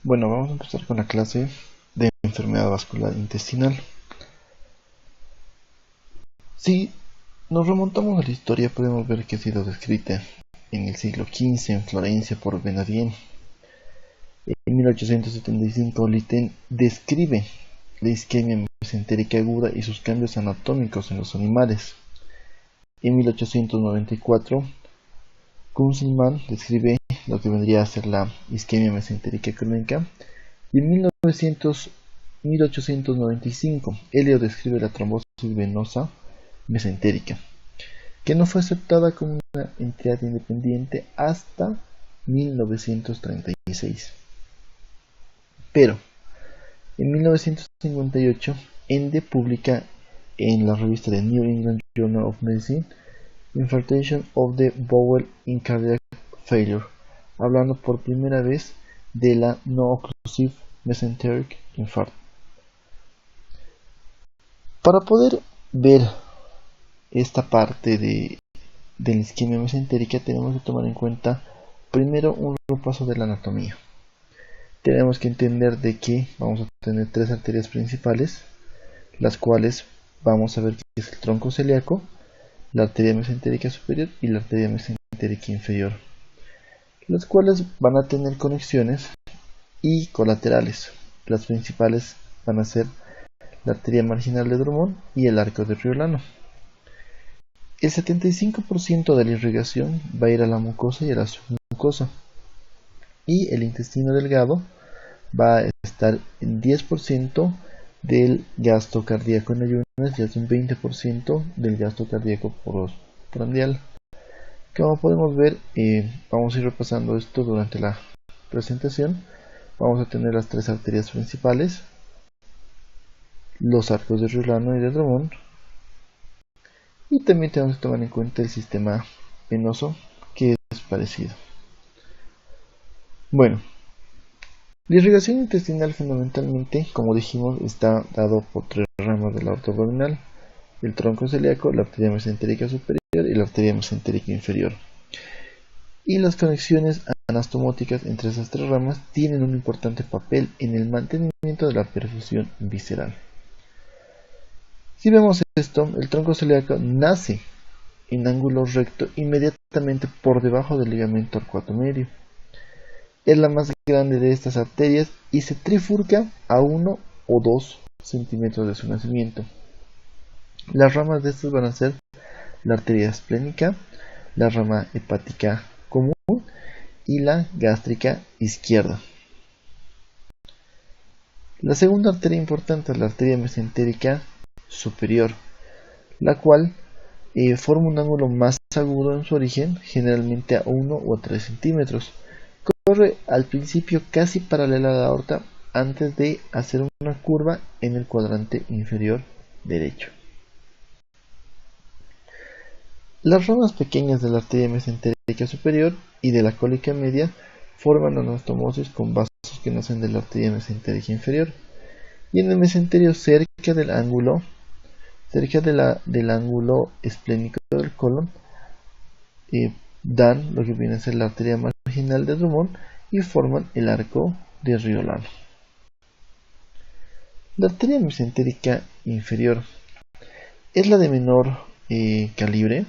Bueno, vamos a empezar con la clase de enfermedad vascular intestinal. Si nos remontamos a la historia, podemos ver que ha sido descrita en el siglo XV en Florencia por Benavien. En 1875, Litten describe la isquemia mesentérica aguda y sus cambios anatómicos en los animales. En 1894, Kunzelmann describe lo que vendría a ser la isquemia mesentérica crónica. Y en 1895, Elliot describe la trombosis venosa mesentérica, que no fue aceptada como una entidad independiente hasta 1936. Pero, en 1958, Ende publica en la revista de New England Journal of Medicine Infarction of the Bowel in Cardiac Failure, hablando por primera vez de la no-occlusive mesenteric infarct. Para poder ver esta parte de la isquemia mesentérica tenemos que tomar en cuenta primero un repaso de la anatomía. Tenemos que entender de que vamos a tener tres arterias principales, las cuales vamos a ver que es el tronco celíaco, la arteria mesentérica superior y la arteria mesentérica inferior, las cuales van a tener conexiones y colaterales. Las principales van a ser la arteria marginal de Drummond y el arco de Riolano. El 75% de la irrigación va a ir a la mucosa y a la submucosa, y el intestino delgado va a estar en 10% del gasto cardíaco en ayunas y hasta un 20% del gasto cardíaco postprandial. Como podemos ver, vamos a ir repasando esto durante la presentación. Vamos a tener las tres arterias principales, los arcos de Riolano y de Drummond, y también tenemos que tomar en cuenta el sistema venoso, que es parecido. Bueno, la irrigación intestinal fundamentalmente, como dijimos, está dado por tres ramas de la aorta abdominal: el tronco celíaco, la arteria mesentérica superior y la arteria mesentérica inferior. Y las conexiones anastomóticas entre esas tres ramas tienen un importante papel en el mantenimiento de la perfusión visceral. Si vemos esto, el tronco celíaco nace en ángulo recto inmediatamente por debajo del ligamento arcuato medio. Es la más grande de estas arterias y se trifurca a 1 o 2 centímetros de su nacimiento. Las ramas de estas van a ser la arteria esplénica, la rama hepática común y la gástrica izquierda. La segunda arteria importante es la arteria mesentérica superior, la cual forma un ángulo más agudo en su origen, generalmente a 1 o 3 centímetros. Corre al principio casi paralela a la aorta antes de hacer una curva en el cuadrante inferior derecho. Las ramas pequeñas de la arteria mesentérica superior y de la cólica media forman anastomosis con vasos que nacen de la arteria mesentérica inferior, y en el mesenterio cerca del ángulo esplénico del colon dan lo que viene a ser la arteria marginal de Drummond y forman el arco de Riolano. La arteria mesentérica inferior es la de menor calibre.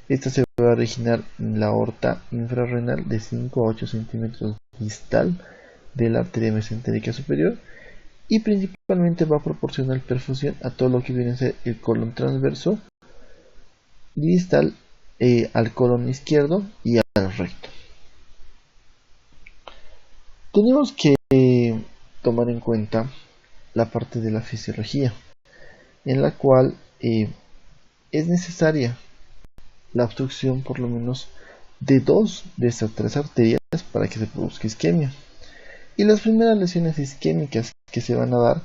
Esta se va a originar en la aorta infrarrenal de 5 a 8 centímetros distal de la arteria mesentérica superior, y principalmente va a proporcionar perfusión a todo lo que viene a ser el colon transverso y distal al colon izquierdo y al recto. Tenemos que tomar en cuenta la parte de la fisiología, en la cual es necesaria la obstrucción por lo menos de 2 de estas 3 arterias para que se produzca isquemia. Y las primeras lesiones isquémicas que se van a dar,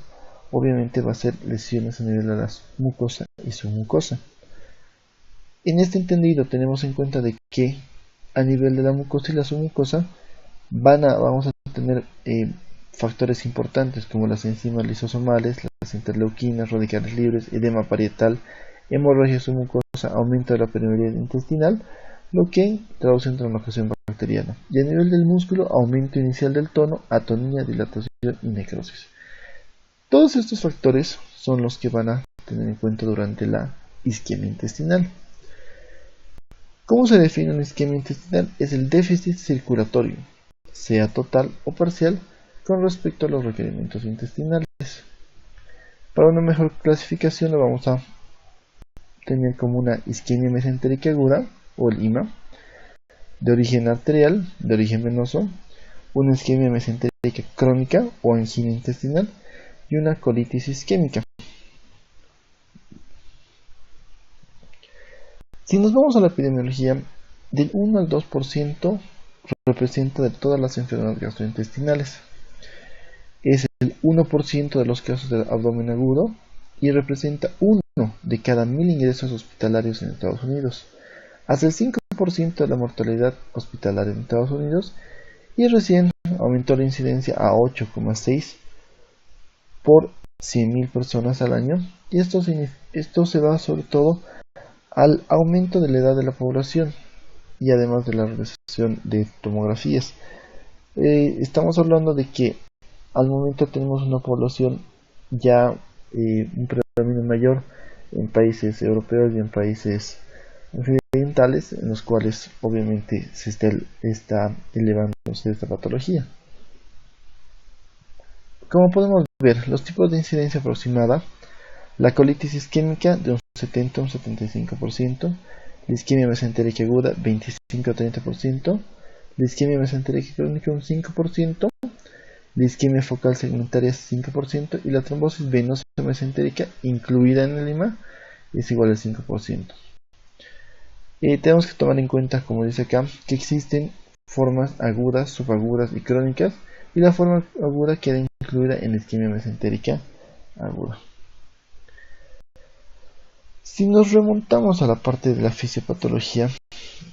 obviamente, va a ser lesiones a nivel de la mucosa y submucosa. En este entendido tenemos en cuenta de que a nivel de la mucosa y la submucosa vamos a tener factores importantes como las enzimas lisosomales, las interleuquinas, radicales libres, edema parietal, hemorragia submucosa, aumento de la permeabilidad intestinal, lo que traduce en una ocasión bacteriana. Y a nivel del músculo, aumento inicial del tono, atonía, dilatación y necrosis. Todos estos factores son los que van a tener en cuenta durante la isquemia intestinal. ¿Cómo se define una isquemia intestinal? Es el déficit circulatorio, sea total o parcial, con respecto a los requerimientos intestinales. Para una mejor clasificación lo vamos a tener como una isquemia mesentérica aguda, o el IMA, de origen arterial, de origen venoso, una isquemia mesentérica crónica o angina intestinal y una colitis isquémica. Si nos vamos a la epidemiología, del 1 al 2% representa de todas las enfermedades gastrointestinales. Es el 1% de los casos de abdomen agudo y representa 1 de cada 1000 ingresos hospitalarios en Estados Unidos. Hasta el 5% de la mortalidad hospitalaria en Estados Unidos, y recién aumentó la incidencia a 8,6 por 100.000 personas al año, y esto se va sobre todo al aumento de la edad de la población y además de la realización de tomografías. Estamos hablando de que al momento tenemos una población ya un predominio mayor en países europeos y en países occidentales, en los cuales obviamente se está elevándose esta patología. Como podemos ver, los tipos de incidencia aproximada: la colitis isquémica de un 70 a un 75%, la isquemia mesentérica aguda 25 a 30%, la isquemia mesentérica crónica un 5%, la isquemia focal segmentaria 5% y la trombosis venosa mesentérica incluida en el IMA es igual al 5%. Tenemos que tomar en cuenta, como dice acá, que existen formas agudas, subagudas y crónicas, y la forma aguda queda incluida en la isquemia mesentérica aguda. Si nos remontamos a la parte de la fisiopatología,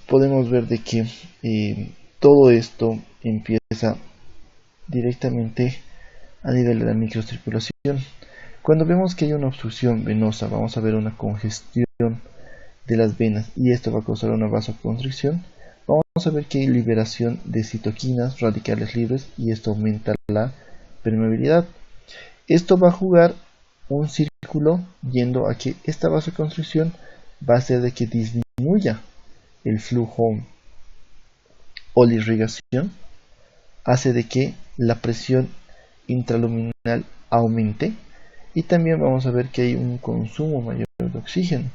podemos ver de que todo esto empieza directamente a nivel de la microcirculación. Cuando vemos que hay una obstrucción venosa, vamos a ver una congestión de las venas y esto va a causar una vasoconstricción. Vamos a ver que hay liberación de citoquinas, radicales libres, y esto aumenta la permeabilidad. Esto va a jugar un círculo yendo a que esta vasoconstricción va a hacer de que disminuya el flujo o la irrigación, hace de que la presión intraluminal aumente, y también vamos a ver que hay un consumo mayor de oxígeno,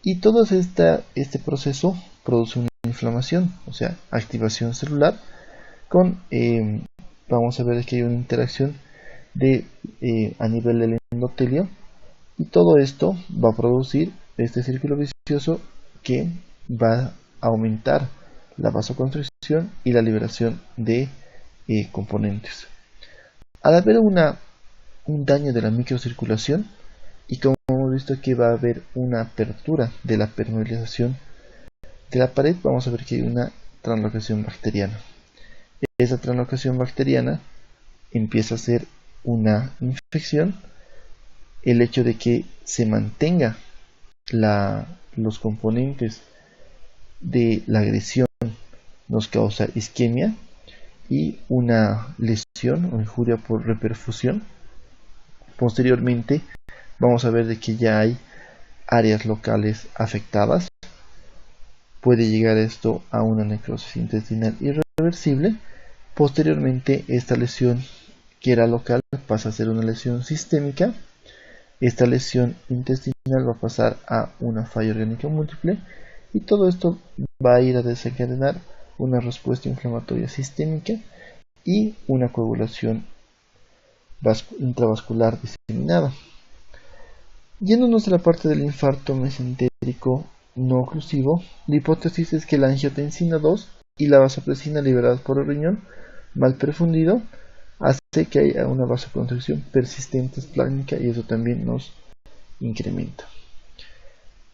y todo este proceso produce una inflamación, o sea, activación celular con vamos a ver que hay una interacción a nivel del endotelio, y todo esto va a producir este círculo vicioso que va a aumentar la vasoconstricción y la liberación de componentes. Al haber un daño de la microcirculación, y como hemos visto que va a haber una apertura de la permeabilización de la pared, vamos a ver que hay una translocación bacteriana. Esa translocación bacteriana empieza a ser una infección. El hecho de que se mantenga los componentes de la agresión nos causa isquemia y una lesión o injuria por reperfusión. Posteriormente vamos a ver de que ya hay áreas locales afectadas. Puede llegar esto a una necrosis intestinal irreversible. Posteriormente esta lesión, que era local, pasa a ser una lesión sistémica. Esta lesión intestinal va a pasar a una falla orgánica múltiple, y todo esto va a ir a desencadenar una respuesta inflamatoria sistémica y una coagulación intravascular diseminada. Yéndonos a la parte del infarto mesentérico no oclusivo, la hipótesis es que la angiotensina 2 y la vasopresina liberadas por el riñón mal perfundido hace que haya una vasoconstricción persistente esplácnica, y eso también nos incrementa.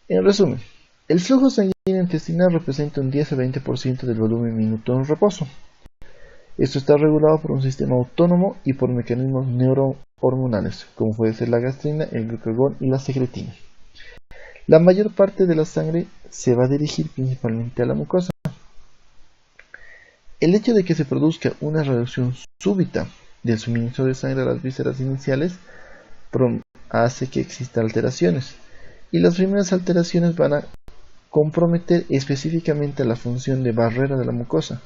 En resumen, el flujo sanguíneo intestinal representa un 10 a 20% del volumen minuto en reposo. Esto está regulado por un sistema autónomo y por mecanismos neurohormonales, como puede ser la gastrina, el glucagón y la secretina. La mayor parte de la sangre se va a dirigir principalmente a la mucosa. El hecho de que se produzca una reducción súbita del suministro de sangre a las vísceras iniciales hace que existan alteraciones, y las primeras alteraciones van a comprometer específicamente la función de barrera de la mucosa,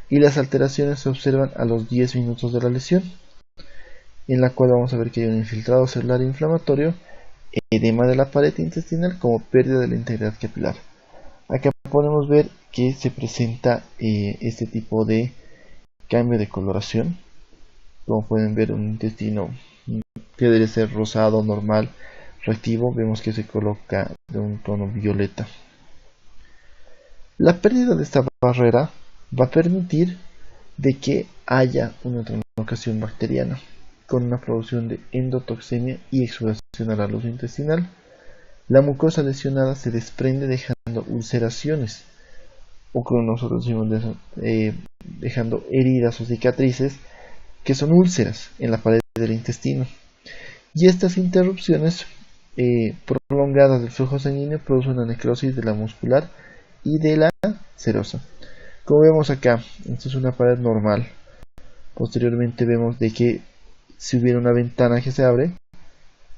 y las alteraciones se observan a los 10 minutos de la lesión, en la cual vamos a ver que hay un infiltrado celular inflamatorio, edema de la pared intestinal como pérdida de la integridad capilar. Acá podemos ver que se presenta este tipo de cambio de coloración. Como pueden ver, un intestino que debe ser rosado, normal, reactivo, vemos que se coloca de un tono violeta. La pérdida de esta barrera va a permitir de que haya una translocación bacteriana con una producción de endotoxemia y exudación a la luz intestinal. La mucosa lesionada se desprende dejando ulceraciones, o como nosotros decimos, dejando heridas o cicatrices que son úlceras en la pared del intestino. Y estas interrupciones prolongadas del flujo sanguíneo producen una necrosis de la muscular y de la serosa. Como vemos acá, esta es una pared normal. Posteriormente vemos de que si hubiera una ventana que se abre,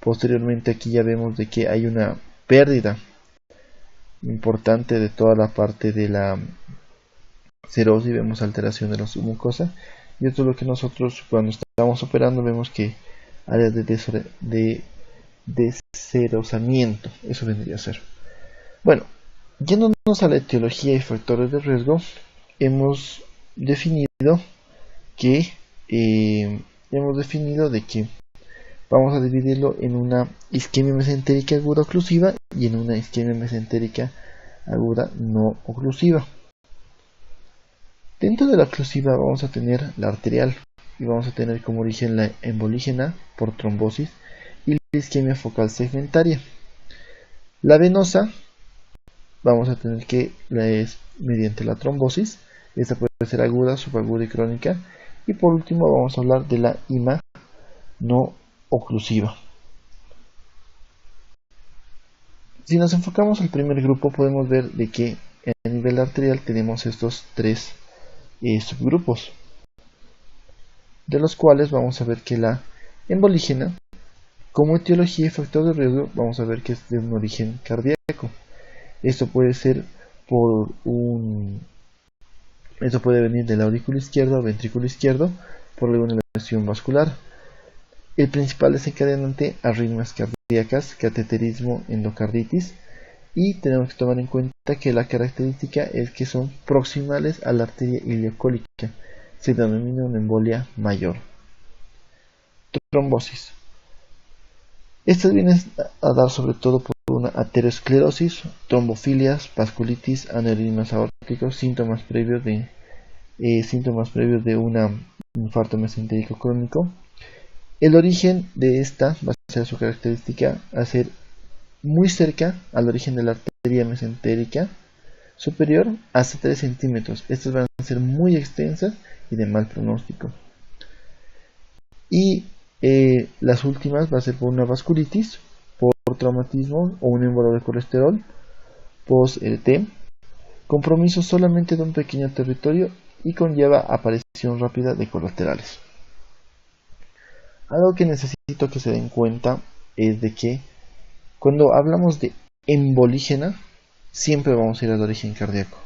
posteriormente aquí ya vemos de que hay una pérdida importante de toda la parte de la serosis, vemos alteración de la mucosa, y esto es lo que nosotros cuando estamos operando vemos que áreas de deserosamiento, eso vendría a ser. Bueno, yéndonos a la etiología y factores de riesgo, hemos definido de que vamos a dividirlo en una isquemia mesentérica aguda oclusiva y en una isquemia mesentérica aguda no oclusiva. Dentro de la oclusiva vamos a tener la arterial y vamos a tener como origen la embolígena por trombosis y la isquemia focal segmentaria. La venosa vamos a tener que es mediante la trombosis, esta puede ser aguda, subaguda y crónica, y por último vamos a hablar de la IMA no oclusiva. Si nos enfocamos al primer grupo podemos ver de que a nivel arterial tenemos estos tres subgrupos, de los cuales vamos a ver que la embolígena, como etiología y factor de riesgo, vamos a ver que es de un origen cardíaco. Esto puede ser esto puede venir del aurículo izquierdo o ventrículo izquierdo por alguna lesión vascular. El principal desencadenante, arritmias cardíacas, cateterismo, endocarditis, y tenemos que tomar en cuenta que la característica es que son proximales a la arteria ileocólica, se denomina una embolia mayor. Trombosis. Estas vienen a dar sobre todo por una aterosclerosis, trombofilias, vasculitis, aneurismas aórticos, síntomas previos de un infarto mesentérico crónico. El origen de esta va a ser su característica a ser muy cerca al origen de la arteria mesentérica superior hasta 3 centímetros. Estas van a ser muy extensas y de mal pronóstico. Y las últimas va a ser por una vasculitis, por traumatismo o un émbolo de colesterol, post-RT, compromiso solamente de un pequeño territorio y conlleva aparición rápida de colaterales. Algo que necesito que se den cuenta es de que cuando hablamos de embolígena siempre vamos a ir al origen cardíaco.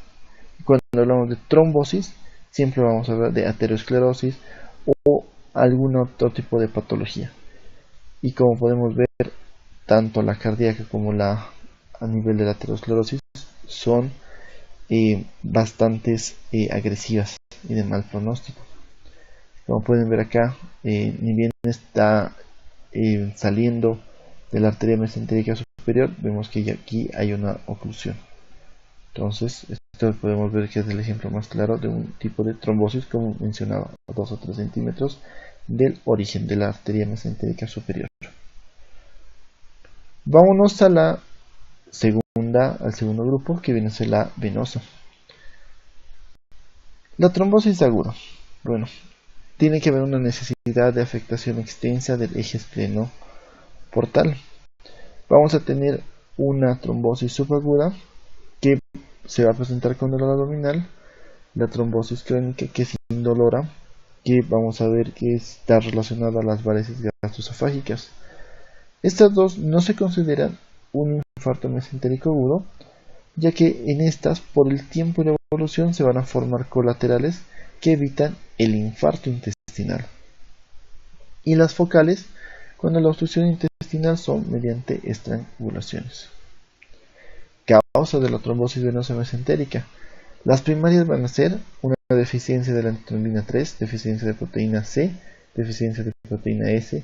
Cuando hablamos de trombosis siempre vamos a hablar de aterosclerosis o algún otro tipo de patología. Y como podemos ver, tanto la cardíaca como la a nivel de la aterosclerosis son bastantes agresivas y de mal pronóstico. Como pueden ver acá, ni bien está saliendo de la arteria mesentérica superior, vemos que aquí hay una oclusión. Entonces, esto podemos ver que es el ejemplo más claro de un tipo de trombosis, como mencionaba, a 2 o 3 centímetros del origen de la arteria mesentérica superior. Vámonos a al segundo grupo, que viene a ser la venosa. La trombosis aguda. Bueno, tiene que haber una necesidad de afectación extensa del eje esplenoportal. Vamos a tener una trombosis subaguda que se va a presentar con dolor abdominal, la trombosis crónica, que es indolora, que vamos a ver que está relacionada a las varices gastroesofágicas. Estas dos no se consideran un infarto mesentérico agudo, ya que en estas, por el tiempo y la evolución, se van a formar colaterales que evitan el infarto intestinal. Y las focales, cuando la obstrucción intestinal, son mediante estrangulaciones. Causa de la trombosis venosa mesentérica. Las primarias van a ser una deficiencia de la antitrombina 3, deficiencia de proteína C, deficiencia de proteína S,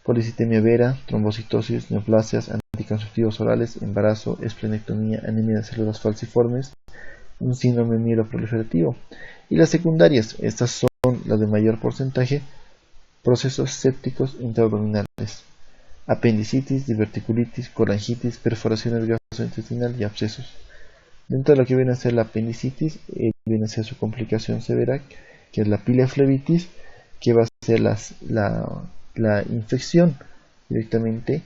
policitemia vera, trombocitosis, neoplasias, anticonceptivos orales, embarazo, esplenectomía, anemia de células falciformes, un síndrome mieloproliferativo. Y las secundarias, estas son las de mayor porcentaje, procesos sépticos intraabdominales, apendicitis, diverticulitis, colangitis, perforaciones gastrointestinales y abscesos. Dentro de lo que viene a ser la apendicitis, viene a ser su complicación severa, que es la pileflebitis, que va a ser la infección directamente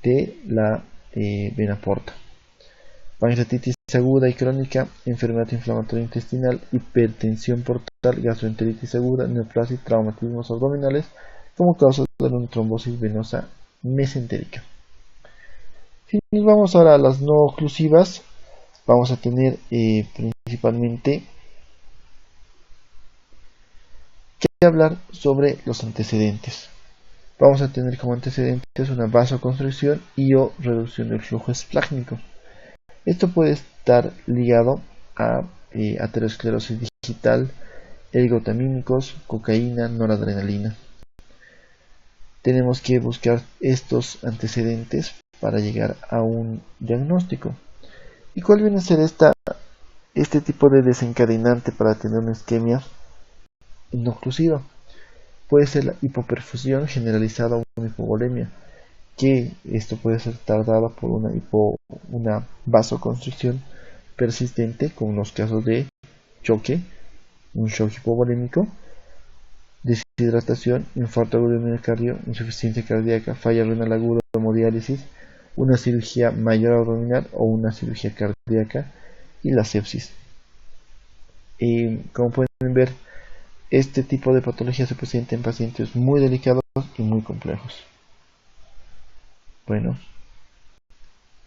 de la vena porta. Pancreatitis aguda y crónica, enfermedad inflamatoria intestinal, hipertensión portal, gastroenteritis aguda, neoplasia y traumatismos abdominales como causas de una trombosis venosa mesentérica. Si nos vamos ahora a las no oclusivas, vamos a tener principalmente que hablar sobre los antecedentes. Vamos a tener como antecedentes una vasoconstricción y o reducción del flujo esplácnico. Esto puede estar ligado a aterosclerosis digital, ergotamínicos, cocaína, noradrenalina. Tenemos que buscar estos antecedentes para llegar a un diagnóstico. ¿Y cuál viene a ser este tipo de desencadenante para tener una isquemia no oclusiva? Puede ser la hipoperfusión generalizada o una hipovolemia, que esto puede ser tardado por una vasoconstricción persistente, como los casos de choque, un shock hipovolémico, deshidratación, infarto agudo de miocardio, insuficiencia cardíaca, falla renal aguda, hemodiálisis, una cirugía mayor abdominal o una cirugía cardíaca y la sepsis. Como pueden ver, este tipo de patología se presenta en pacientes muy delicados y muy complejos. Bueno,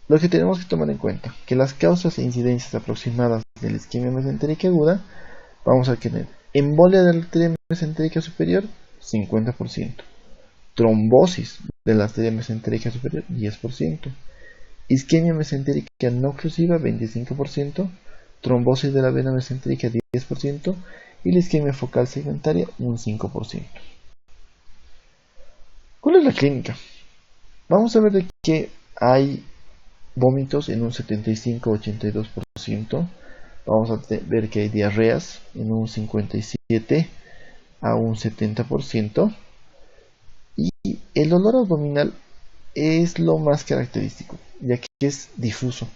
lo que tenemos que tomar en cuenta, que las causas e incidencias aproximadas de la isquemia mesentérica aguda, vamos a tener embolia de la arteria mesentérica superior, 50%, trombosis de la arteria mesentérica superior, 10%, isquemia mesentérica no oclusiva, 25%, trombosis de la vena mesentérica, 10%, y la isquemia focal segmentaria, un 5%. ¿Cuál es la clínica? Vamos a ver de que hay vómitos en un 75-82%. Vamos a ver que hay diarreas en un 57 a un 70%. Y el dolor abdominal es lo más característico, ya que es difuso.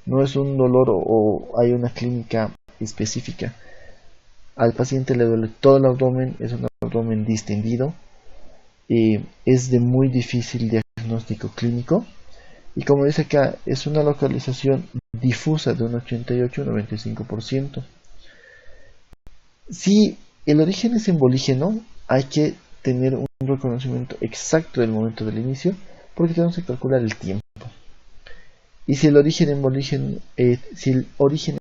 No es un dolor o hay una clínica específica. Al paciente le duele todo el abdomen, es un abdomen distendido, es de muy difícil diagnóstico clínico y como dice acá, es una localización difusa de un 88-95%. Si el origen es embolígeno, hay que tener un reconocimiento exacto del momento del inicio porque tenemos que calcular el tiempo. Y si el origen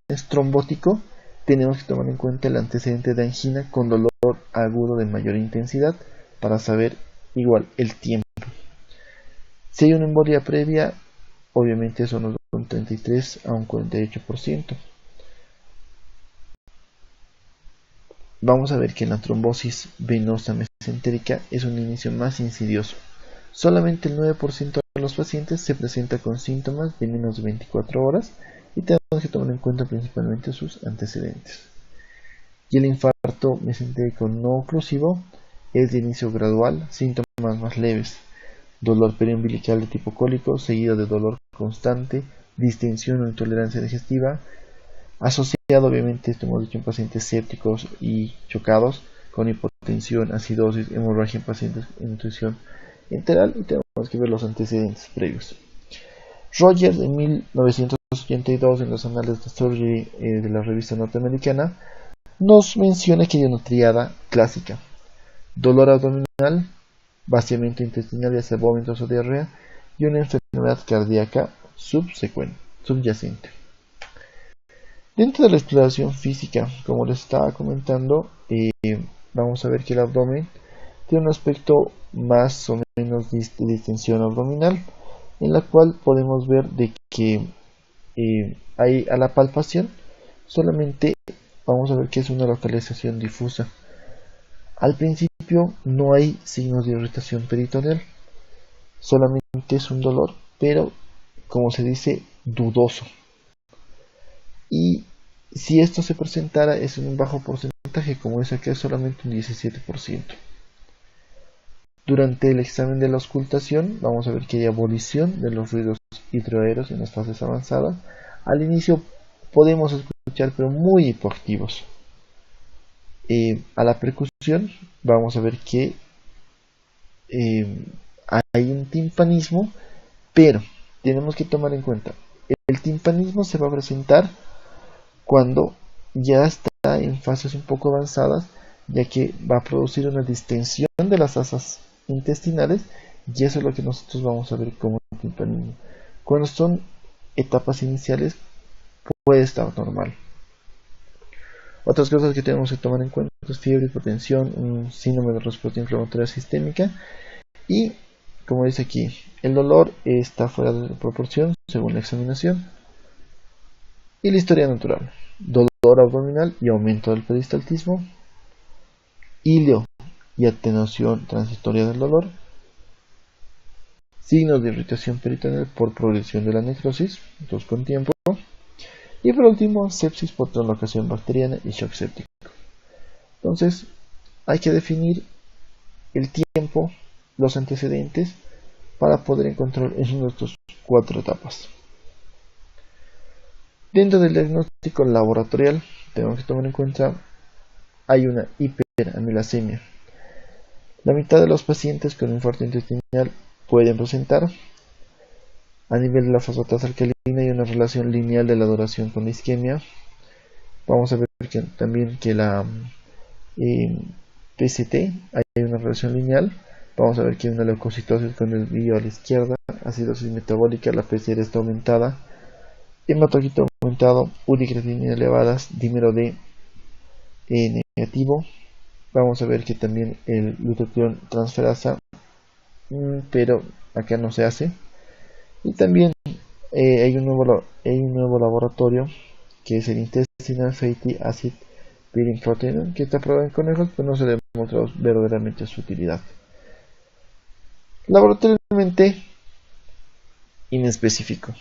es trombótico, tenemos que tomar en cuenta el antecedente de angina con dolor agudo de mayor intensidad para saber igual el tiempo. Si hay una embolia previa, obviamente eso nos da un 33 a un 48%. Vamos a ver que en la trombosis venosa mesentérica es un inicio más insidioso. Solamente el 9% de los pacientes se presenta con síntomas de menos de 24 horas y tenemos que tomar en cuenta principalmente sus antecedentes. Y el infarto mesentérico no oclusivo es de inicio gradual, síntomas más leves, dolor periumbilical de tipo cólico, seguido de dolor constante, distensión o intolerancia digestiva, asociado obviamente, esto hemos dicho, en pacientes sépticos y chocados, con hipotensión, acidosis, hemorragia en pacientes en nutrición enteral, y tenemos que ver los antecedentes previos. Rogers en 1982 en los anales de Surgery de la revista norteamericana nos menciona que hay una triada clásica: dolor abdominal, vaciamiento intestinal, ya sea vómitos o diarrea, y una enfermedad cardíaca subyacente. Dentro de la exploración física, como les estaba comentando, vamos a ver que el abdomen tiene un aspecto más o menos de distensión abdominal, en la cual podemos ver de que hay a la palpación solamente vamos a ver que es una localización difusa. Al principio no hay signos de irritación peritoneal, solamente es un dolor, pero como se dice, dudoso. Y si esto se presentara es en un bajo porcentaje, como es acá, solamente un 17%. Durante el examen de la auscultación vamos a ver que hay abolición de los ruidos hidroaéreos en las fases avanzadas. Al inicio podemos escuchar, pero muy hipoactivos. A la percusión vamos a ver que hay un timpanismo, pero tenemos que tomar en cuenta, el timpanismo se va a presentar cuando ya está en fases un poco avanzadas, ya que va a producir una distensión de las asas intestinales, y eso es lo que nosotros vamos a ver como timpanismo. Cuando son etapas iniciales puede estar normal. Otras cosas que tenemos que tomar en cuenta es fiebre, hipotensión, un síndrome de respuesta inflamatoria sistémica, y como dice aquí, el dolor está fuera de proporción según la examinación. Y la historia natural: dolor abdominal y aumento del peristaltismo, hilio y atenuación transitoria del dolor, signos de irritación peritoneal por progresión de la necrosis, entonces con tiempo, y por último sepsis por translocación bacteriana y shock séptico. Entonces hay que definir el tiempo, los antecedentes, para poder encontrar en nuestras 4 etapas. Dentro del diagnóstico laboratorial tenemos que tomar en cuenta, hay una hiperamilasemia. La mitad de los pacientes con infarto intestinal pueden presentar. A nivel de la fosfatasa alcalina hay una relación lineal de la duración con la isquemia. Vamos a ver que también que la PCT hay una relación lineal. Vamos a ver que hay una leucocitosis con el vídeo a la izquierda, acidosis metabólica, la PCR está aumentada, hematocrito aumentado, uricreatinina elevadas, dímero D negativo. Vamos a ver que también el glutatión transferasa, pero acá no se hace. Y también hay un nuevo laboratorio que es el Intestinal Fatty Acid Binding Protein, que está probado en conejos, pero no se le ha demostrado verdaderamente su utilidad. Laboratorialmente inespecífico,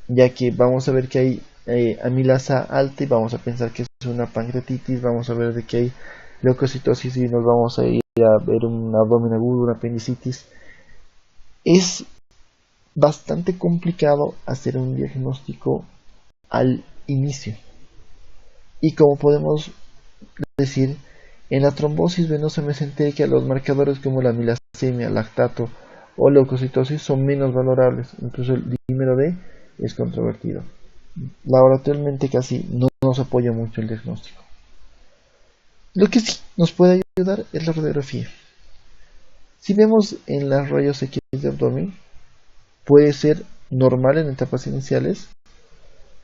ya que vamos a ver que hay amilasa alta y vamos a pensar que es una pancreatitis. Vamos a ver de que hay leucocitosis y nos vamos a ir a ver un abdomen agudo, una apendicitis. Es bastante complicado hacer un diagnóstico al inicio, y como podemos decir, en la trombosis venosa mesentérica los marcadores como la milasemia, lactato o leucocitosis son menos valorables, incluso el dímero D es controvertido. Laboratorialmente casi no nos apoya mucho el diagnóstico. Lo que sí nos puede ayudar es la radiografía. Si vemos en las rayos X de abdomen, puede ser normal en etapas iniciales.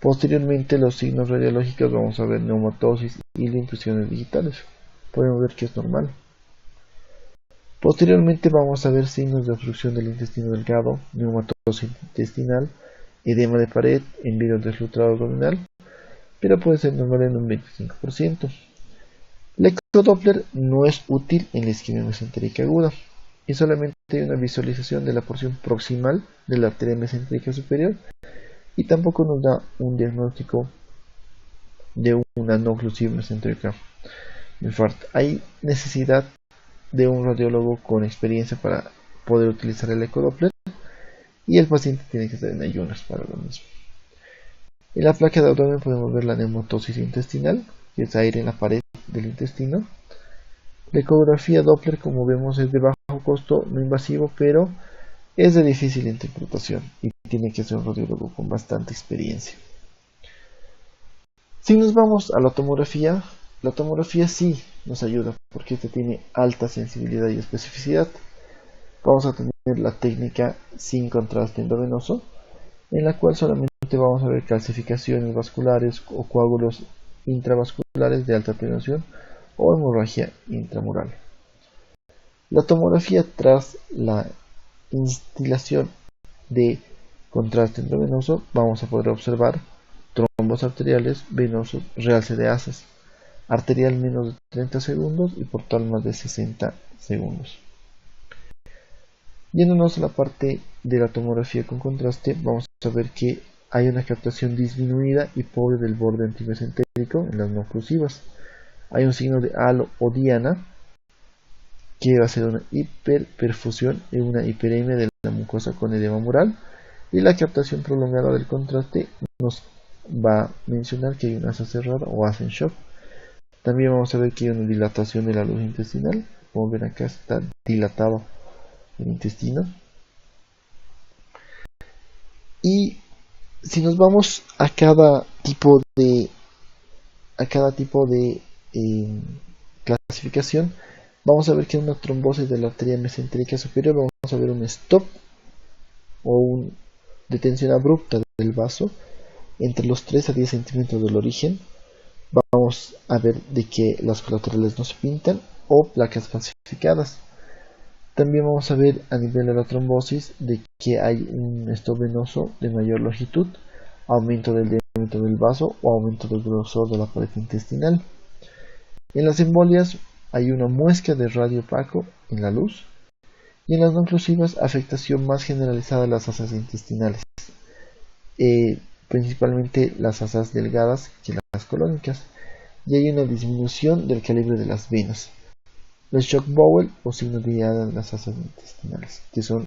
Posteriormente, los signos radiológicos, vamos a ver neumatosis y impresiones digitales. Podemos ver que es normal. Posteriormente vamos a ver signos de obstrucción del intestino delgado, neumatosis intestinal, edema de pared, envío deslustrado abdominal, pero puede ser normal en un 25%. El ecodoppler no es útil en la isquemia mesentérica aguda, y solamente hay una visualización de la porción proximal de la arteria mesentérica superior, y tampoco nos da un diagnóstico de una no oclusiva mesentérica infarto. Hay necesidad de un radiólogo con experiencia para poder utilizar el ecodoppler, y el paciente tiene que estar en ayunas para lo mismo. En la placa de abdomen podemos ver la neumatosis intestinal, que es aire en la pared del intestino. La ecografía Doppler, como vemos, es de bajo costo, no invasivo, pero es de difícil interpretación y tiene que ser un radiólogo con bastante experiencia. Si nos vamos a la tomografía sí nos ayuda porque esta tiene alta sensibilidad y especificidad. Vamos a tener la técnica sin contraste endovenoso, en la cual solamente vamos a ver calcificaciones vasculares o coágulos intravasculares de alta atenuación o hemorragia intramural. La tomografía tras la instilación de contraste endovenoso vamos a poder observar trombos arteriales, venosos, realce de asas, arterial menos de 30 segundos y portal más de 60 segundos. Yéndonos a la parte de la tomografía con contraste, vamos a ver que hay una captación disminuida y pobre del borde antimesentérico en las no oclusivas. Hay un signo de halo o diana, que va a ser una hiperperfusión y una hiperemia de la mucosa con edema mural, y la captación prolongada del contraste nos va a mencionar que hay una asa cerrada o asa en shock. También vamos a ver que hay una dilatación de la luz intestinal. Como ven, acá está dilatado el intestino. Y si nos vamos a cada tipo de clasificación, vamos a ver que en una trombosis de la arteria mesentérica superior vamos a ver un stop o una detención abrupta del vaso entre los 3 a 10 centímetros del origen. Vamos a ver de que las colaterales no se pintan o placas falsificadas. También vamos a ver a nivel de la trombosis de que hay un stop venoso de mayor longitud, aumento del diámetro del vaso o aumento del grosor de la pared intestinal. En las embolias hay una muesca de radio opaco en la luz, y en las no oclusivas afectación más generalizada de las asas intestinales, principalmente las asas delgadas que las colónicas, y hay una disminución del calibre de las venas. El shock bowel o signo de diada de las asas intestinales, que son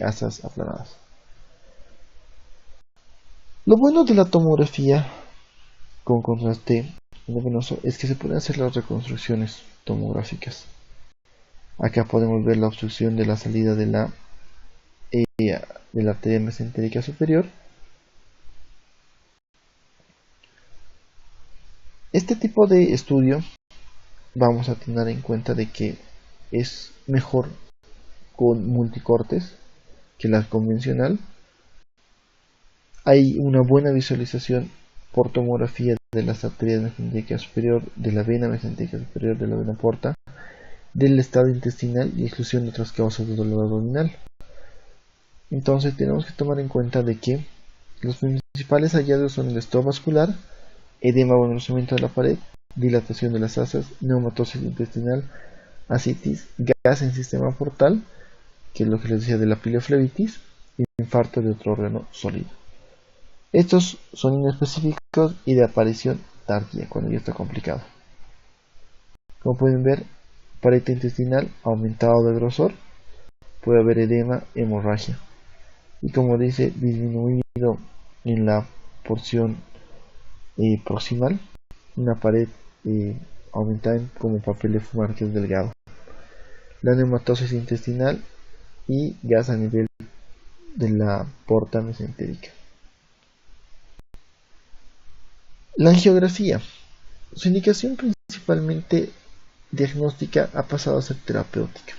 asas aplanadas. Lo bueno de la tomografía con contraste endovenoso es que se pueden hacer las reconstrucciones tomográficas. Acá podemos ver la obstrucción de la salida de la arteria mesentérica superior. Este tipo de estudio vamos a tener en cuenta de que es mejor con multicortes que la convencional. Hay una buena visualización por tomografía de las arterias mesentérica superior, de la vena mesentérica superior, de la vena porta, del estado intestinal y exclusión de otras causas de dolor abdominal. Entonces tenemos que tomar en cuenta de que los principales hallazgos son el stop vascular, edema o engrosamiento de la pared, dilatación de las asas, neumatosis intestinal, ascitis, gas en sistema portal, que es lo que les decía de la pileoflebitis, y infarto de otro órgano sólido. Estos son inespecíficos y de aparición tardía, cuando ya está complicado. Como pueden ver, pared intestinal aumentado de grosor, puede haber edema, hemorragia, y como dice, disminuido en la porción proximal, una pared aumentada como papel de fumar, que es delgado, la neumatosis intestinal y gas a nivel de la porta mesentérica. La angiografía, su indicación principalmente diagnóstica ha pasado a ser terapéutica.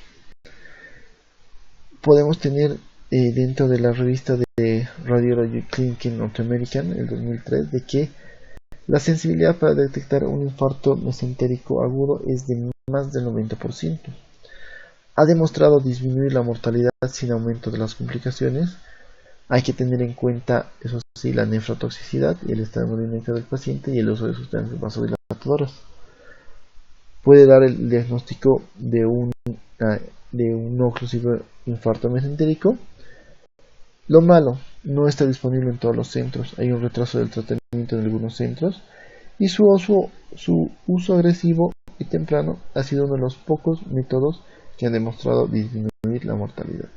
Podemos tener dentro de la revista de Radiology Clinical North American, el 2003, de que la sensibilidad para detectar un infarto mesentérico agudo es de más del 90%. Ha demostrado disminuir la mortalidad sin aumento de las complicaciones. Hay que tener en cuenta, eso sí, la nefrotoxicidad y el estado hemodinámico del paciente y el uso de sustancias vasodilatadoras. Puede dar el diagnóstico de un no oclusivo infarto mesentérico. Lo malo, no está disponible en todos los centros. Hay un retraso del tratamiento en algunos centros y su uso agresivo y temprano ha sido uno de los pocos métodos que han demostrado disminuir la mortalidad.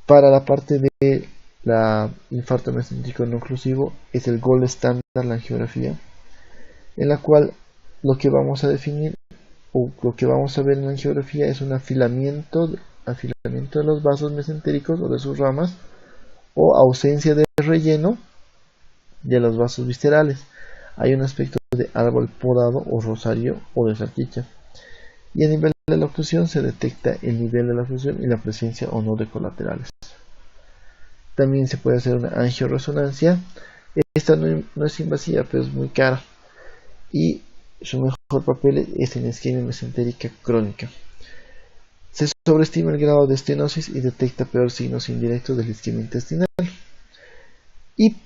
Para la parte de la infarto mesentérico no oclusivo es el gold estándar la angiografía, en la cual lo que vamos a definir o lo que vamos a ver en la angiografía es un afilamiento de los vasos mesentéricos o de sus ramas, o ausencia de relleno de los vasos viscerales. Hay un aspecto de árbol podado o rosario o de salchicha. Y a nivel de la oclusión se detecta el nivel de la oclusión y la presencia o no de colaterales. También se puede hacer una angioresonancia. Esta no es invasiva, pero es muy cara. Y su mejor papel es en isquemia mesentérica crónica. Se sobreestima el grado de estenosis y detecta peor signos indirectos de la isquemia intestinal. Y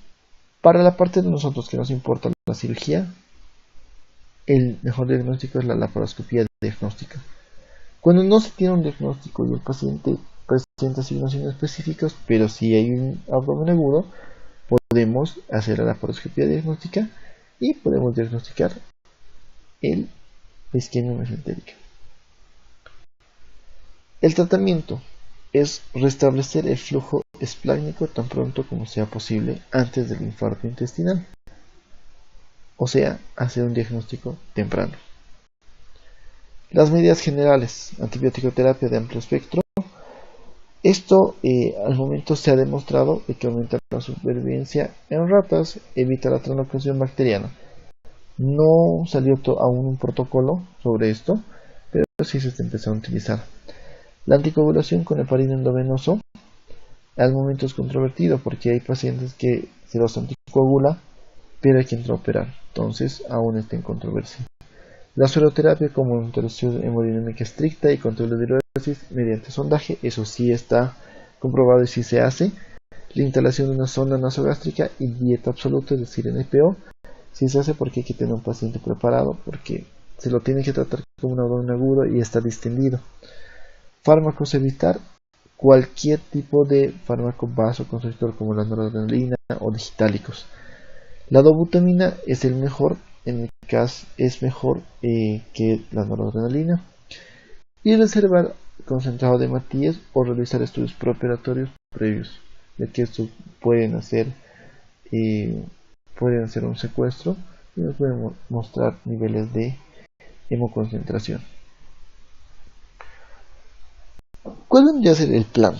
para la parte de nosotros que nos importa la cirugía, el mejor diagnóstico es la laparoscopía diagnóstica. Cuando no se tiene un diagnóstico y el paciente presenta signos inespecíficos, pero si hay un abdomen agudo, podemos hacer la laparoscopía diagnóstica y podemos diagnosticar la isquemia mesentérica. El tratamiento es restablecer el flujo esplácnico tan pronto como sea posible antes del infarto intestinal, o sea, hacer un diagnóstico temprano. Las medidas generales: antibiótico-terapia de amplio espectro. Esto al momento se ha demostrado que aumenta la supervivencia en ratas, evita la translocación bacteriana. No salió aún un protocolo sobre esto, pero sí se está empezando a utilizar. La anticoagulación con heparina endovenoso al momento es controvertido porque hay pacientes que se los anticoagula, pero hay que intraoperar, entonces aún está en controversia. La sueroterapia como interrupción hemodinámica estricta y control de diuresis mediante sondaje, eso sí está comprobado y sí se hace. La instalación de una sonda nasogástrica y dieta absoluta, es decir, NPO, sí se hace porque hay que tener un paciente preparado, porque se lo tiene que tratar como un abdomen agudo y está distendido. Fármacos: evitar cualquier tipo de fármaco vasoconstrictor como la noradrenalina o digitálicos. La dobutamina es el mejor, en mi caso es mejor que la noradrenalina. Y reservar concentrado de Matías o realizar estudios preoperatorios previos, ya que estos pueden hacer un secuestro y nos pueden mostrar niveles de hemoconcentración. ¿Cuál vendría a ser el plan?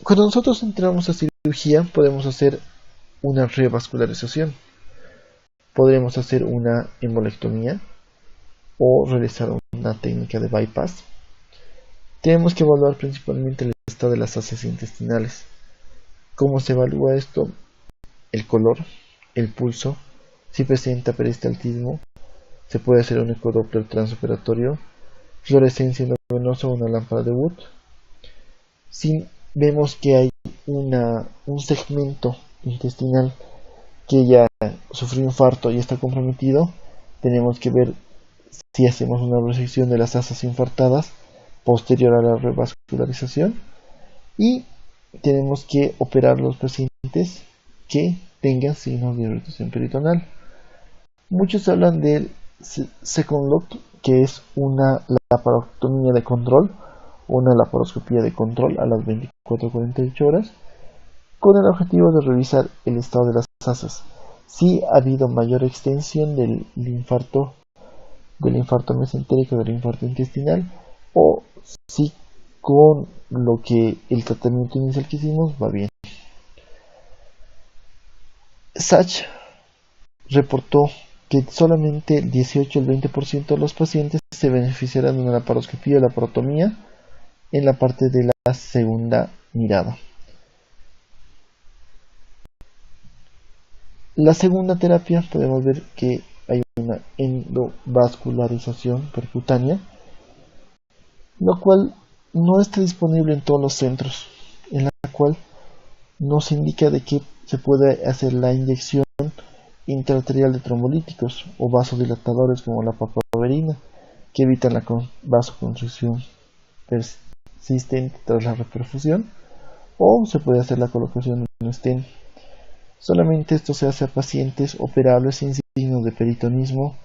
Cuando nosotros entramos a cirugía podemos hacer una revascularización, podremos hacer una embolectomía o realizar una técnica de bypass. Tenemos que evaluar principalmente el estado de las heces intestinales. ¿Cómo se evalúa esto? El color, el pulso, si presenta peristaltismo, se puede hacer un ecodoppler transoperatorio, fluorescencia endovenosa o una lámpara de Wood. Si vemos que hay un segmento intestinal que ya sufrió infarto y está comprometido, tenemos que ver si hacemos una resección de las asas infartadas posterior a la revascularización y tenemos que operar los pacientes que tengan signos de irritación peritonal. Muchos hablan del second look, que es una laparotomía de control o una laparoscopía de control a las 24-48 horas con el objetivo de revisar el estado de las asas. Si ha habido mayor extensión del infarto mesentérico, del infarto intestinal, o si con lo que el tratamiento inicial que hicimos va bien. Sachs reportó que solamente el 18 al 20% de los pacientes se beneficiarán de una laparoscopía o laparotomía en la parte de la segunda mirada. La segunda terapia podemos ver que hay una endovascularización percutánea, lo cual no está disponible en todos los centros, en la cual nos indica de que se puede hacer la inyección intraarterial de trombolíticos o vasodilatadores como la papaverina, que evitan la vasoconstricción persistente tras la reperfusión, o se puede hacer la colocación de un stent. Solamente esto se hace a pacientes operables sin signos de peritonismo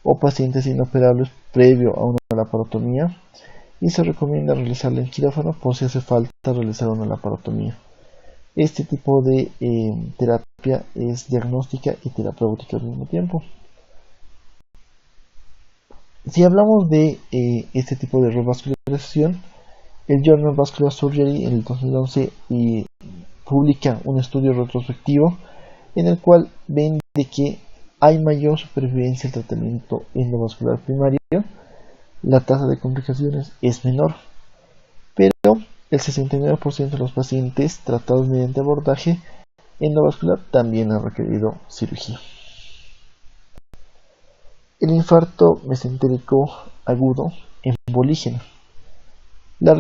o pacientes inoperables previo a una laparotomía, y se recomienda realizarla en quirófano por si hace falta realizar una laparotomía. Este tipo de terapia es diagnóstica y terapéutica al mismo tiempo. Si hablamos de este tipo de revascularización, el Journal of Vascular Surgery en el 2011 publica un estudio retrospectivo en el cual ven de que hay mayor supervivencia al tratamiento endovascular primario, la tasa de complicaciones es menor, pero el 69% de los pacientes tratados mediante abordaje endovascular también han requerido cirugía. El infarto mesentérico agudo embolígeno. La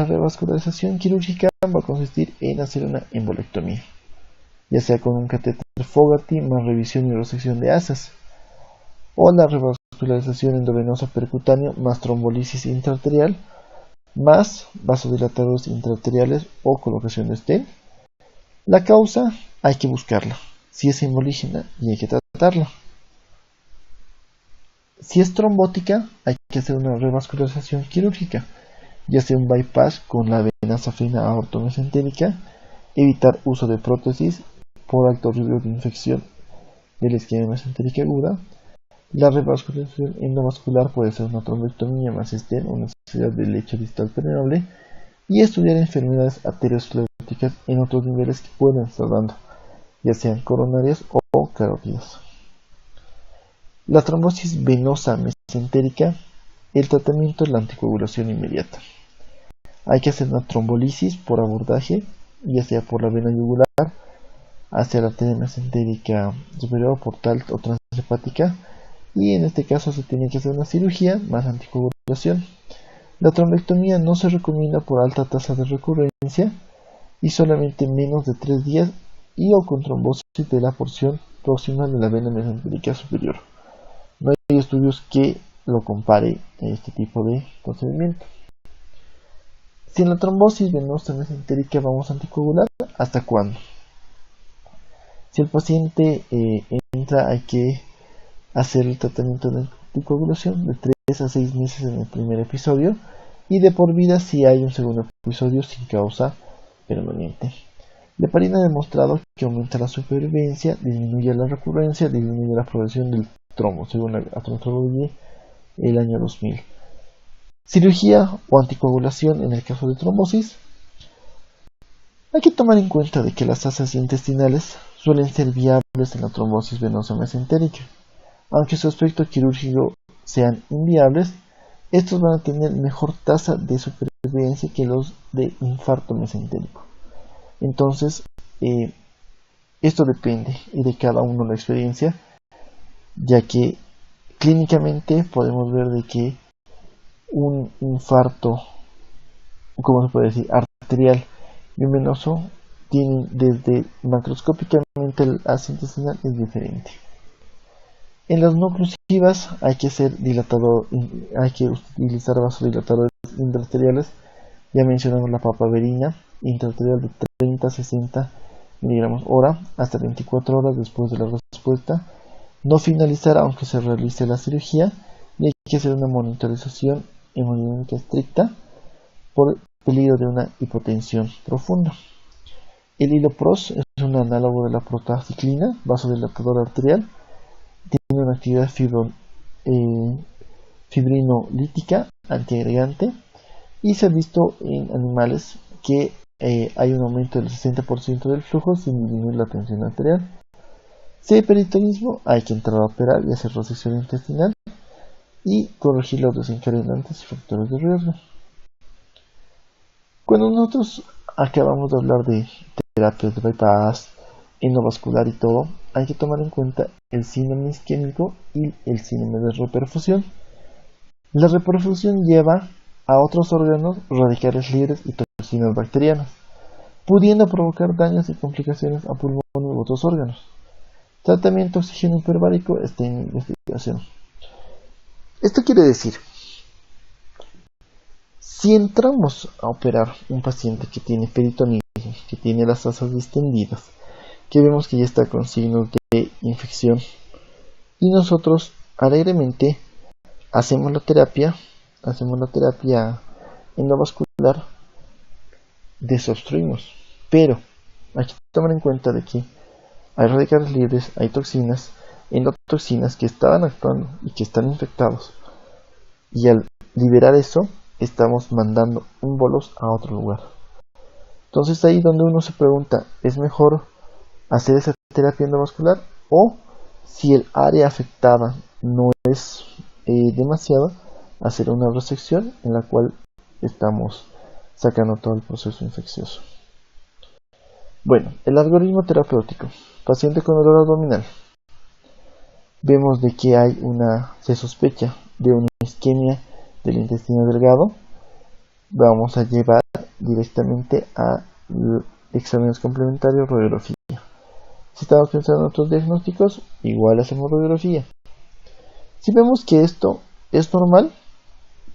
revascularización quirúrgica va a consistir en hacer una embolectomía, ya sea con un catéter Fogarty más revisión y resección de asas, o la revascularización endovenosa percutánea más trombolisis intraarterial, más vasodilatadores intraarteriales o colocación de stent. La causa hay que buscarla, si es embolígena y hay que tratarla. Si es trombótica, hay que hacer una revascularización quirúrgica, ya sea un bypass con la vena safena aortomesentérica, evitar uso de prótesis por alto riesgo de infección de la isquemia mesentérica aguda. La revascularización endovascular puede ser una trombectomía más stent o necesidad de lecho distal permeable, y estudiar enfermedades arterioscleróticas en otros niveles que pueden estar dando, ya sean coronarias o carótidas. La trombosis venosa mesentérica, el tratamiento es la anticoagulación inmediata. Hay que hacer una trombolisis por abordaje, ya sea por la vena yugular hacia la arteria mesentérica superior, portal o transhepática, y en este caso se tiene que hacer una cirugía más anticoagulación. La trombectomía no se recomienda por alta tasa de recurrencia y solamente menos de 3 días y o con trombosis de la porción próxima de la vena mesentérica superior. No hay estudios que lo compare en este tipo de procedimiento. Si en la trombosis venosa mesentérica vamos a anticoagular, ¿hasta cuándo? Si el paciente entra, hay que hacer el tratamiento de anticoagulación de 3 a 6 meses en el primer episodio y de por vida si hay un segundo episodio sin causa permanente. La heparina ha demostrado que aumenta la supervivencia, disminuye la recurrencia, disminuye la progresión del trombo, según la Atrontology el año 2000. Cirugía o anticoagulación en el caso de trombosis. Hay que tomar en cuenta de que las asas intestinales suelen ser viables en la trombosis venosa mesentérica. Aunque su aspecto quirúrgico sean inviables, estos van a tener mejor tasa de supervivencia que los de infarto mesentérico. Entonces, esto depende y de cada uno la experiencia, ya que clínicamente podemos ver de que un infarto, como se puede decir, arterial y un venoso, tienen desde macroscópicamente el ácido intestinal es diferente. En las no oclusivas hay que utilizar vasodilatadores intraarteriales. Ya mencionamos la papaverina intraarterial de 30 a 60 mg hora hasta 24 horas después de la respuesta. No finalizar aunque se realice la cirugía, y hay que hacer una monitorización hemodinámica estricta por peligro de una hipotensión profunda. El hilopros es un análogo de la prostacyclina, vasodilatador arterial. Tiene una actividad fibrinolítica antiagregante y se ha visto en animales que hay un aumento del 60% del flujo sin disminuir la tensión arterial. Si hay peritonismo, hay que entrar a operar y hacer resección intestinal y corregir los desencadenantes y factores de riesgo. Cuando nosotros acabamos de hablar de terapias de bypass, endovascular y todo, hay que tomar en cuenta el síndrome isquémico y el síndrome de reperfusión. La reperfusión lleva a otros órganos radicales libres y toxinas bacterianas, pudiendo provocar daños y complicaciones a pulmón u otros órganos. Tratamiento oxígeno hiperbárico está en investigación. Esto quiere decir, si entramos a operar un paciente que tiene peritonitis, que tiene las asas distendidas, que vemos que ya está con signos de infección, y nosotros alegremente hacemos la terapia endovascular, desobstruimos, pero hay que tomar en cuenta de que hay radicales libres, hay toxinas, endotoxinas que estaban actuando y que están infectados, y al liberar eso estamos mandando un bolus a otro lugar. Entonces ahí donde uno se pregunta, ¿es mejor hacer esa terapia endovascular, o si el área afectada no es demasiada, hacer una resección en la cual estamos sacando todo el proceso infeccioso. Bueno, el algoritmo terapéutico. Paciente con dolor abdominal. Vemos de que se sospecha de una isquemia del intestino delgado. Vamos a llevar directamente a exámenes complementarios, radiografía. Si estamos pensando en otros diagnósticos, igual hacemos radiografía. Si vemos que esto es normal,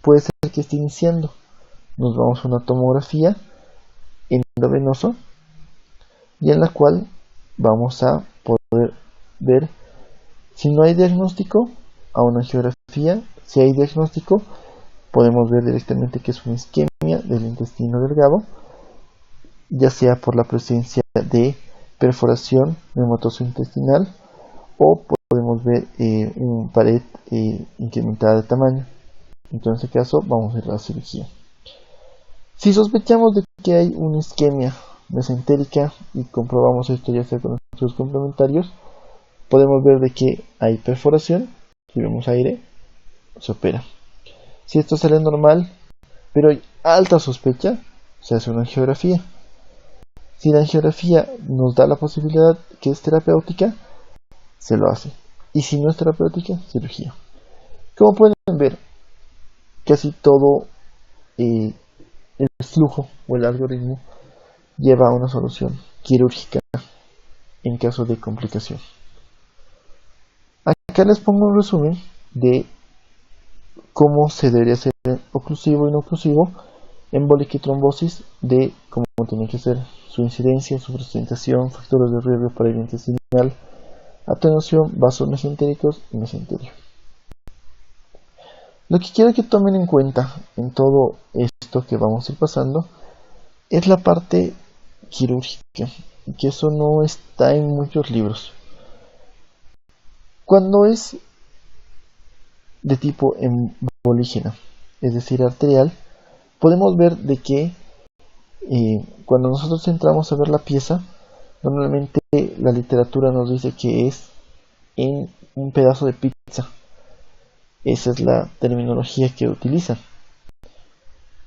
puede ser que esté iniciando. Nos vamos a una tomografía endovenoso, y en la cual vamos a poder ver si no hay diagnóstico, a una angiografía. Si hay diagnóstico, podemos ver directamente que es una isquemia del intestino delgado, ya sea por la presencia de perforación neumatosa intestinal, o podemos ver una pared incrementada de tamaño. Entonces, en este caso, vamos a ir a la cirugía. Si sospechamos de que hay una isquemia mesentérica y comprobamos esto ya sea con estudios complementarios, podemos ver de que hay perforación. Si vemos aire, se opera. Si esto sale normal, pero hay alta sospecha, se hace una angiografía. Si la angiografía nos da la posibilidad que es terapéutica, se lo hace. Y si no es terapéutica, cirugía. Como pueden ver, casi todo el flujo o el algoritmo lleva a una solución quirúrgica en caso de complicación. Acá les pongo un resumen de cómo se debería hacer oclusivo y no oclusivo, embólica y trombosis, de cómo tiene que ser su incidencia, su presentación, factores de riesgo para el intestinal, atenuación, vasos mesentéricos y mesenterio. Lo que quiero que tomen en cuenta en todo esto que vamos a ir pasando es la parte quirúrgica, que eso no está en muchos libros. Cuando es de tipo embolígena, es decir, arterial, podemos ver de que cuando nosotros entramos a ver la pieza, normalmente la literatura nos dice que es en un pedazo de pizza. Esa es la terminología que utilizan.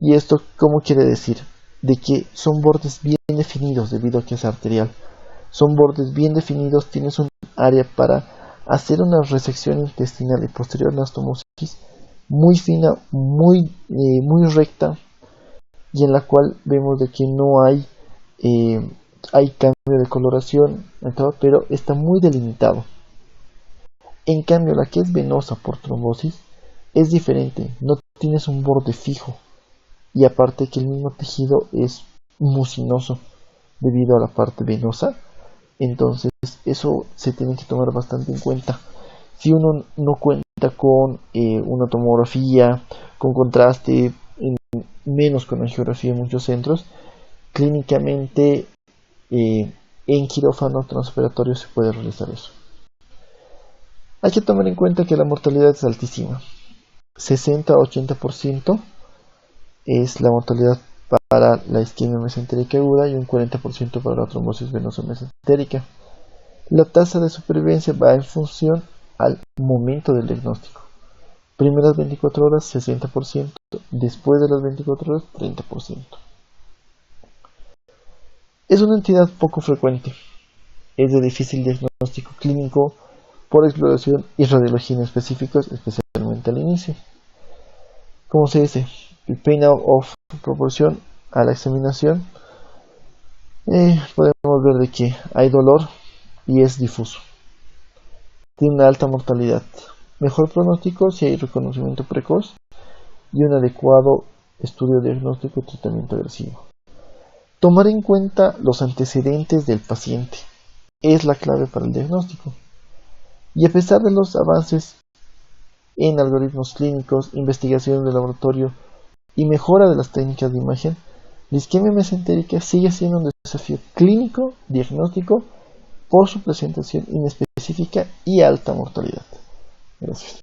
¿Y esto cómo quiere decir? De que son bordes bien definidos debido a que es arterial. Son bordes bien definidos, tienes un área para hacer una resección intestinal y posterior anastomosis muy fina, muy recta, y en la cual vemos de que no hay cambio de coloración, pero está muy delimitado. En cambio, la que es venosa por trombosis es diferente, no tienes un borde fijo, y aparte que el mismo tejido es mucinoso debido a la parte venosa. Entonces eso se tiene que tomar bastante en cuenta. Si uno no cuenta con una tomografía, con contraste, menos con angiografía en muchos centros, clínicamente en quirófano transoperatorio se puede realizar eso. Hay que tomar en cuenta que la mortalidad es altísima. 60 a 80% es la mortalidad para la isquemia mesentérica aguda y un 40% para la trombosis venosa mesentérica. La tasa de supervivencia va en función al momento del diagnóstico. Primeras 24 horas 60%, después de las 24 horas 30%. Es una entidad poco frecuente, es de difícil diagnóstico clínico por exploración y radiología específicos, especialmente al inicio. Como se dice, el pain out of proporción a la examinación, podemos ver de que hay dolor y es difuso. Tiene una alta mortalidad. Mejor pronóstico si hay reconocimiento precoz y un adecuado estudio diagnóstico y tratamiento agresivo. Tomar en cuenta los antecedentes del paciente es la clave para el diagnóstico. Y a pesar de los avances en algoritmos clínicos, investigación de laboratorio y mejora de las técnicas de imagen, la isquemia mesentérica sigue siendo un desafío clínico, diagnóstico, por su presentación inespecífica y alta mortalidad. Gracias.